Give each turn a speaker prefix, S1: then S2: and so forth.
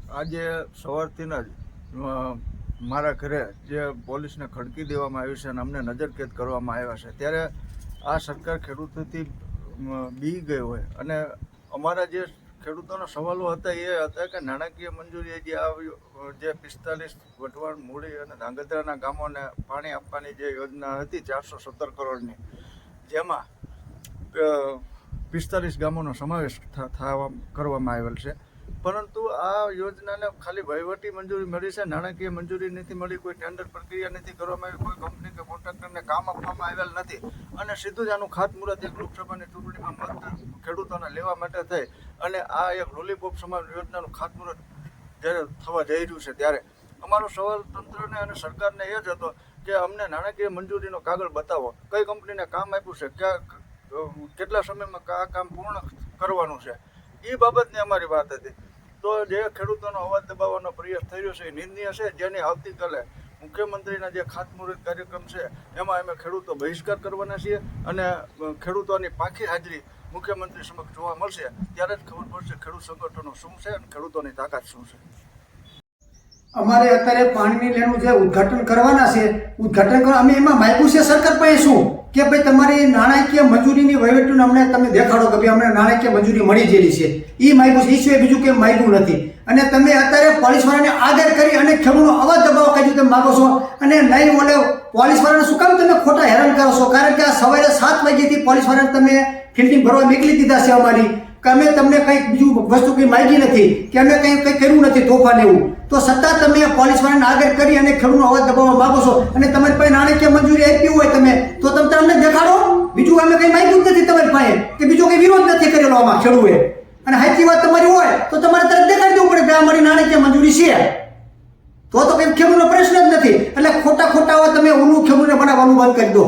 S1: આજે સવારથી જ મારા ઘરે જે પોલીસને ખડકી દેવામાં આવ્યું છે અને અમને નજરકેદ કરવામાં આવ્યા છે, ત્યારે આ સરકાર ખેડૂતોથી બી ગઈ હોય અને અમારા જે ખેડૂતોના સવાલો હતા એ હતા કે નાણાકીય મંજૂરી જે 45 વઢવાણ, મૂળી અને ધાંગધ્રાના ગામોને પાણી આપવાની જે યોજના હતી 417 કરોડની, જેમાં 45 ગામોનો સમાવેશ કરવામાં આવેલ છે. પરંતુ આ યોજનાને ખાલી વહીવટી મંજૂરી મળી છે, નાણાકીય મંજૂરી નથી મળી, કોઈ ટેન્ડર પ્રક્રિયા નથી કરવામાં આવી, કોઈ કંપની કે કોન્ટ્રાક્ટરને કામ આપવામાં આવેલ નથી અને સીધું જ આનું ખાતમુહૂર્ત એક લોકસભાની ચૂંટણીમાં મત ખેડૂતોને લેવા માટે થઈ અને આ એક લોલીપોપ સમાન યોજનાનું ખાતમુહૂર્ત જ્યારે થવા જઈ રહ્યું છે, ત્યારે અમારો સવાલ તંત્રને અને સરકારને એ જ હતો કે અમને નાણાકીય મંજૂરીનો કાગળ બતાવો, કઈ કંપનીને કામ આપ્યું છે, કેટલા સમયમાં આ કામ પૂર્ણ કરવાનું છે, એ બાબતની અમારી વાત હતી. તો જે ખેડૂતોનો અવાજ દબાવવાનો પ્રયાસ થઈ રહ્યો છે એ નિંદનીય છે, જેની આવતીકાલે મુખ્યમંત્રીના જે ખાતમુહૂર્ત કાર્યક્રમ છે એમાં અમે ખેડૂતો બહિષ્કાર કરવાના છીએ અને ખેડૂતોની પાકી હાજરી મુખ્યમંત્રી સમક્ષ જોવા મળશે, ત્યારે જ ખબર પડશે ખેડૂત સંગઠનો શું છે અને ખેડૂતોની તાકાત શું છે.
S2: અમારે અત્યારે પાણીની લેનું જે ઉદ્ઘાટન કરવાના છે, ઉદ્ઘાટન કરવા અમે એમાં માગ્યું છે સરકાર પાસે શું કે ભાઈ તમારી નાણાકીય મંજૂરીની વહીવટનું અમને તમે દેખાડો કે ભાઈ અમને નાણાકીય મંજૂરી મળી ગયેલી છે, એ માગ્યું છે, એ સિવાય બીજું કંઈ માગ્યું નથી. અને તમે અત્યારે પોલીસવાળાને આગળ કરી અને ખેડૂતનો અવાજ દબાવવા કાઢ્યું તમે માગો છો અને નહીં ઓલે પોલીસવાળાને શું કામ તમે ખોટા હેરાન કરો છો? કારણ કે આ સવારે 7 વાગ્યાથી પોલીસવાળાને તમે ફિલ્ડિંગ ભરવા મોકલી દીધા છે અમારી, કે અમે તમને કંઈક બીજું વસ્તુ કંઈ માગી નથી કે અમે કંઈ કર્યું નથી તોફાન એવું, તો છતાં તમે પોલીસવાળાને આગળ કરી અને ખેડૂતનો અવાજ દબાવવા માંગો છો અને તમારી પાસે નાણાકીય મંજૂરી આપી હોય તમે તો તમે અમને દેખાડો. બીજું અમે કંઈ માગ્યું જ નથી તમારી પાસે કે બીજો કંઈ વિરોધ નથી કરેલો આમાં ખેડૂએ, અને સાચી વાત તમારી હોય તો તમારે તરત દેખાડી દેવું પડે કે અમારી નાણાકીય મંજૂરી છે, તો કંઈ ખેડૂતનો પ્રશ્ન જ નથી. એટલે ખોટા હોય તમે ઓલું ખેડૂતને બનાવવાનું બંધ કરી દો.